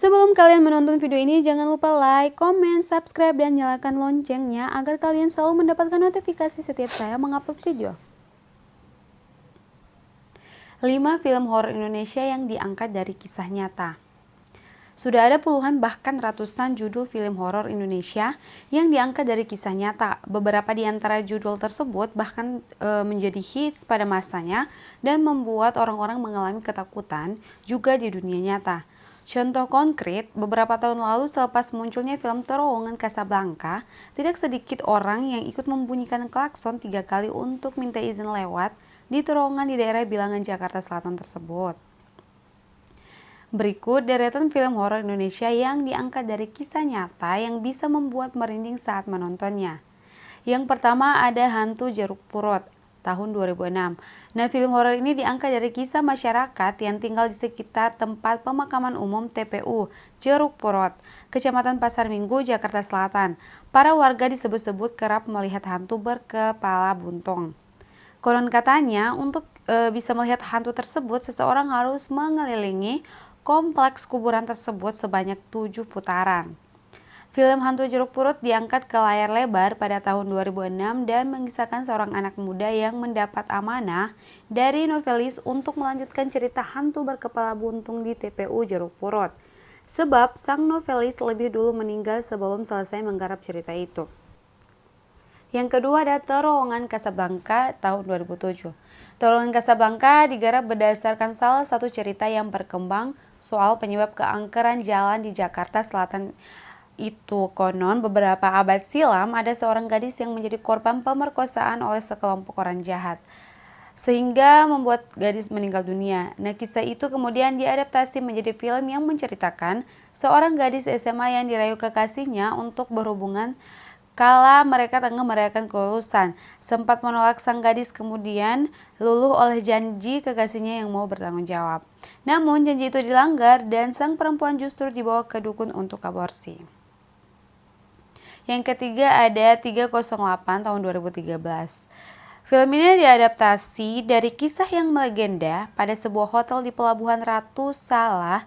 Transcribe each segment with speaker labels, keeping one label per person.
Speaker 1: Sebelum kalian menonton video ini, jangan lupa like, komen, subscribe, dan nyalakan loncengnya agar kalian selalu mendapatkan notifikasi setiap saya mengupload video. 5 film horor Indonesia yang diangkat dari kisah nyata. Sudah ada puluhan bahkan ratusan judul film horor Indonesia yang diangkat dari kisah nyata. Beberapa di antara judul tersebut bahkan menjadi hits pada masanya dan membuat orang-orang mengalami ketakutan juga di dunia nyata. Contoh konkret, beberapa tahun lalu selepas munculnya film Terowongan Casablanca, tidak sedikit orang yang ikut membunyikan klakson 3 kali untuk minta izin lewat di terowongan di daerah Bilangan, Jakarta Selatan tersebut. Berikut deretan film horor Indonesia yang diangkat dari kisah nyata yang bisa membuat merinding saat menontonnya. Yang pertama ada Hantu Jeruk Purut tahun 2006. Nah, film horor ini diangkat dari kisah masyarakat yang tinggal di sekitar tempat pemakaman umum TPU Jeruk Purut, Kecamatan Pasar Minggu, Jakarta Selatan. Para warga disebut-sebut kerap melihat hantu berkepala buntung. Konon katanya, untuk bisa melihat hantu tersebut, seseorang harus mengelilingi kompleks kuburan tersebut sebanyak 7 putaran. Film Hantu Jeruk Purut diangkat ke layar lebar pada tahun 2006 dan mengisahkan seorang anak muda yang mendapat amanah dari novelis untuk melanjutkan cerita hantu berkepala buntung di TPU Jeruk Purut. Sebab sang novelis lebih dulu meninggal sebelum selesai menggarap cerita itu. Yang kedua ada Terowongan Casablanca tahun 2007. Terowongan Casablanca digarap berdasarkan salah satu cerita yang berkembang soal penyebab keangkeran jalan di Jakarta Selatan. Itu konon beberapa abad silam ada seorang gadis yang menjadi korban pemerkosaan oleh sekelompok orang jahat, sehingga membuat gadis meninggal dunia. Nah, kisah itu kemudian diadaptasi menjadi film yang menceritakan seorang gadis SMA yang dirayu kekasihnya untuk berhubungan kala mereka tengah merayakan kelulusan. Sempat menolak sang gadis, kemudian luluh oleh janji kekasihnya yang mau bertanggung jawab. Namun janji itu dilanggar dan sang perempuan justru dibawa ke dukun untuk aborsi. Yang ketiga ada 308 tahun 2013. Film ini diadaptasi dari kisah yang melegenda pada sebuah hotel di Pelabuhan Ratu Saleh,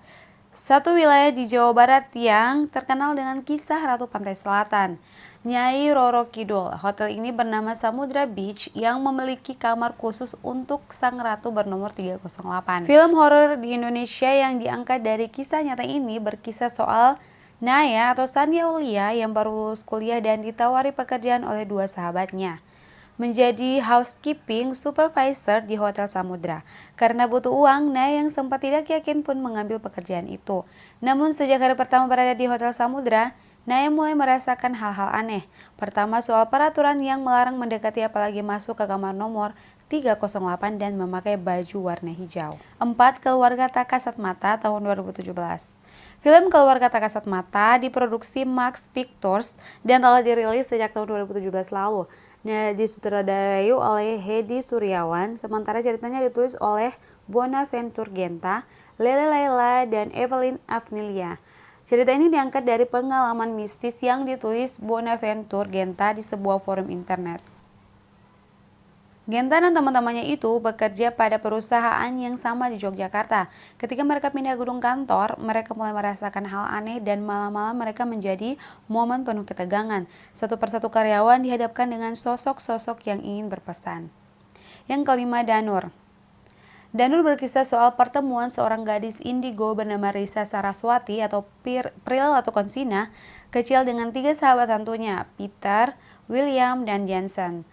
Speaker 1: satu wilayah di Jawa Barat yang terkenal dengan kisah Ratu Pantai Selatan, Nyai Roro Kidul. Hotel ini bernama Samudra Beach yang memiliki kamar khusus untuk sang ratu bernomor 308. Film horor di Indonesia yang diangkat dari kisah nyata ini berkisah soal Naya atau Sandia Aulia yang baru lulus kuliah dan ditawari pekerjaan oleh 2 sahabatnya menjadi housekeeping supervisor di Hotel Samudra. Karena butuh uang, Naya yang sempat tidak yakin pun mengambil pekerjaan itu. Namun sejak hari pertama berada di Hotel Samudra, Naya mulai merasakan hal-hal aneh. Pertama soal peraturan yang melarang mendekati apalagi masuk ke kamar nomor 308 dan memakai baju warna hijau. 4. Keluarga Tak Kasat Mata tahun 2017. Film Keluarga Tak Kasat Mata diproduksi Max Pictures dan telah dirilis sejak tahun 2017 lalu. Nah, disutradarai oleh Hedi Suryawan, sementara ceritanya ditulis oleh Bonaventure Genta, Lele Laila, dan Evelyn Afnilia. Cerita ini diangkat dari pengalaman mistis yang ditulis Bonaventure Genta di sebuah forum internet. Genta dan teman-temannya itu bekerja pada perusahaan yang sama di Yogyakarta. Ketika mereka pindah gedung kantor, mereka mulai merasakan hal aneh dan malam-malam mereka menjadi momen penuh ketegangan. Satu persatu karyawan dihadapkan dengan sosok-sosok yang ingin berpesan. Yang kelima, Danur. Danur berkisah soal pertemuan seorang gadis indigo bernama Risa Saraswati atau Pril atau Konsina, kecil dengan 3 sahabat hantunya, Peter, William, dan Jensen.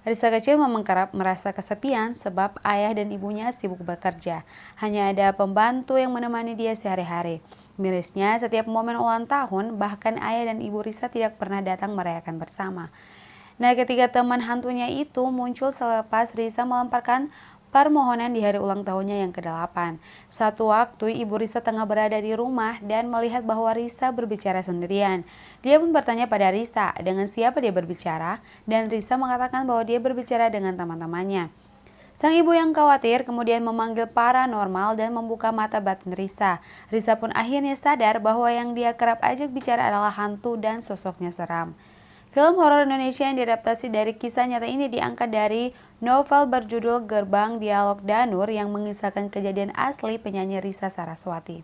Speaker 1: Risa kecil memang kerap merasa kesepian sebab ayah dan ibunya sibuk bekerja. Hanya ada pembantu yang menemani dia sehari-hari. Mirisnya, setiap momen ulang tahun, bahkan ayah dan ibu Risa tidak pernah datang merayakan bersama. Nah, ketika teman hantunya itu muncul selepas Risa melemparkan permohonan di hari ulang tahunnya yang ke-8. Satu waktu ibu Risa tengah berada di rumah dan melihat bahwa Risa berbicara sendirian. Dia pun bertanya pada Risa dengan siapa dia berbicara, dan Risa mengatakan bahwa dia berbicara dengan teman-temannya. Sang ibu yang khawatir kemudian memanggil paranormal dan membuka mata batin Risa. Risa pun akhirnya sadar bahwa yang dia kerap ajak bicara adalah hantu dan sosoknya seram. Film horor Indonesia yang diadaptasi dari kisah nyata ini diangkat dari novel berjudul Gerbang Dialog Danur yang mengisahkan kejadian asli penyanyi Risa Saraswati.